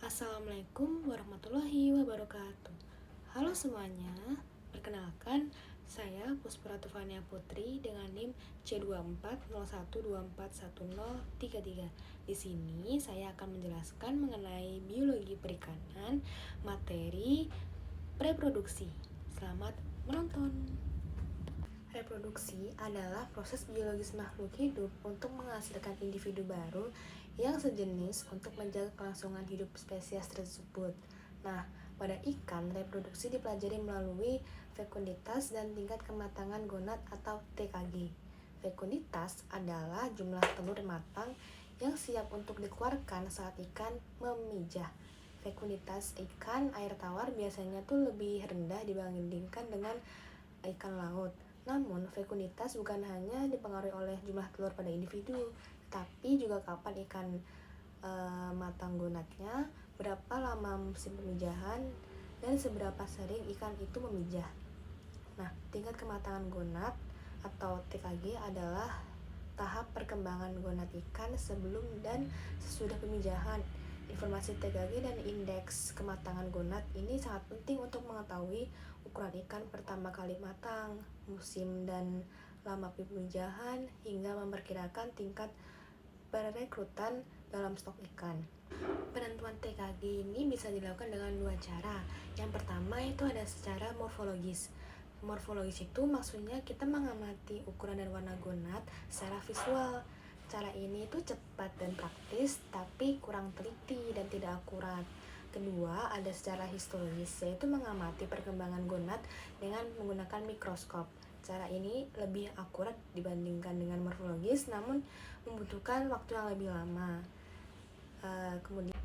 Assalamualaikum warahmatullahi wabarakatuh. Halo semuanya, perkenalkan saya Puspra Tufania Putri dengan NIM C2401241033. Di sini saya akan menjelaskan mengenai biologi perikanan, materi reproduksi. Selamat menonton. Reproduksi adalah proses biologis makhluk hidup untuk menghasilkan individu baru yang sejenis untuk menjaga kelangsungan hidup spesies tersebut. Nah, pada ikan, reproduksi dipelajari melalui fekunditas dan tingkat kematangan gonad atau TKG. Fekunditas adalah jumlah telur matang yang siap untuk dikeluarkan saat ikan memijah. Fekunditas ikan air tawar biasanya tuh lebih rendah dibandingkan dengan ikan laut. Namun, fekunditas bukan hanya dipengaruhi oleh jumlah telur pada individu, tapi juga kapan ikan matang gonadnya, berapa lama musim pemijahan, dan seberapa sering ikan itu memijah. Nah, tingkat kematangan gonad atau TKG adalah tahap perkembangan gonad ikan sebelum dan sesudah pemijahan. Informasi TKG dan indeks kematangan gonad ini sangat penting untuk mengetahui ukuran ikan pertama kali matang, musim dan lama pemijahan, hingga memperkirakan tingkat perekrutan dalam stok ikan. Penentuan TKG ini bisa dilakukan dengan dua cara. Yang pertama itu ada secara morfologis. Morfologis itu maksudnya kita mengamati ukuran dan warna gonad secara visual. Cara ini itu cepat dan praktis, tapi kurang teliti dan tidak akurat. Kedua, ada secara histologis, yaitu mengamati perkembangan gonad dengan menggunakan mikroskop. Cara ini lebih akurat dibandingkan dengan morfologis, namun membutuhkan waktu yang lebih lama. Kemudian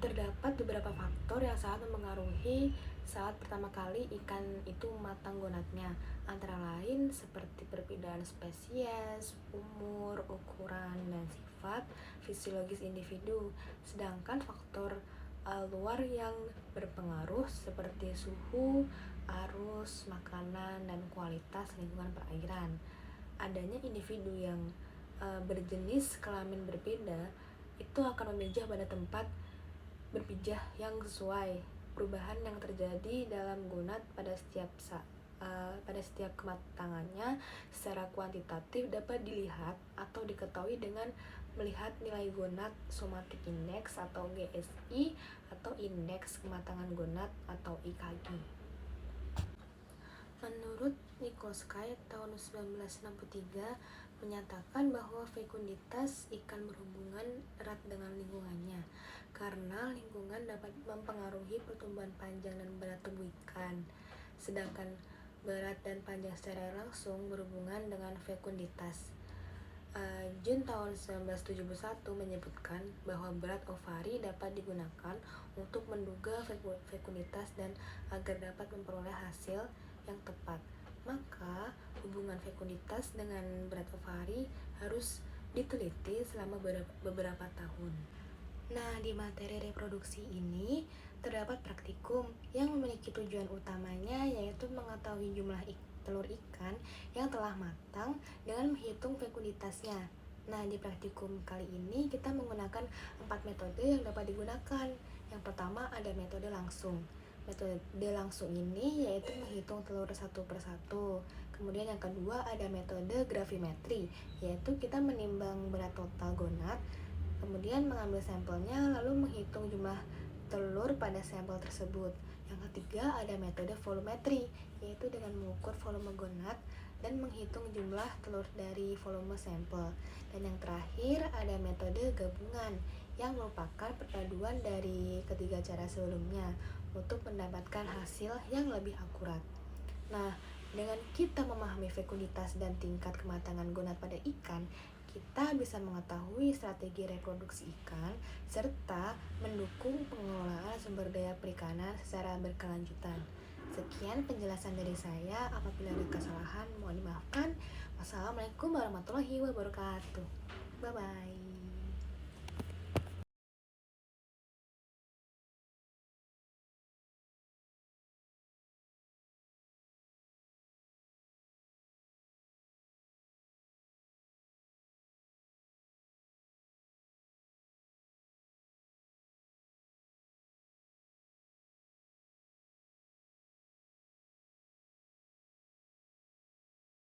terdapat beberapa faktor yang sangat mempengaruhi saat pertama kali ikan itu matang gonadnya, antara lain seperti perbedaan spesies, umur, ukuran, dan sifat fisiologis individu. Sedangkan faktor luar yang berpengaruh seperti suhu, arus, makanan, dan kualitas lingkungan perairan. Adanya individu yang berjenis kelamin berbeda itu akan memijah pada tempat berpijah yang sesuai. Perubahan yang terjadi dalam gonad pada setiap kematangannya secara kuantitatif dapat dilihat atau diketahui dengan melihat nilai gonad somatic index atau GSI atau indeks kematangan gonad atau IKG. Menurut Nikolsky tahun 1963 menyatakan bahwa fekunditas ikan berhubungan erat dengan lingkungannya karena lingkungan dapat mempengaruhi pertumbuhan panjang dan berat tubuh ikan. Sedangkan berat dan panjang secara langsung berhubungan dengan fekunditas. Jun tahun 1971 menyebutkan bahwa berat ovari dapat digunakan untuk menduga fekunditas dan agar dapat memperoleh hasil yang tepat. Maka hubungan fekunditas dengan berat ovari harus diteliti selama beberapa tahun. Nah, di materi reproduksi ini terdapat praktikum yang memiliki tujuan utamanya yaitu mengetahui jumlah telur ikan yang telah matang dengan menghitung fekunditasnya. Nah, di praktikum kali ini kita menggunakan 4 metode yang dapat digunakan. Yang pertama ada metode langsung. Metode langsung ini yaitu menghitung telur satu persatu. Kemudian yang kedua ada metode gravimetri, yaitu kita menimbang berat total gonad, kemudian mengambil sampelnya lalu menghitung jumlah telur pada sampel tersebut. Yang ketiga ada metode volumetri, yaitu dengan mengukur volume gonad dan menghitung jumlah telur dari volume sampel. Dan yang terakhir ada metode gabungan, yang merupakan perpaduan dari ketiga cara sebelumnya untuk mendapatkan hasil yang lebih akurat. Nah, dengan kita memahami fekunditas dan tingkat kematangan gonad pada ikan, kita bisa mengetahui strategi reproduksi ikan serta mendukung pengelolaan sumber daya perikanan secara berkelanjutan. Sekian penjelasan dari saya. Apabila ada kesalahan mohon dimaafkan. Wassalamualaikum warahmatullahi wabarakatuh. Bye bye.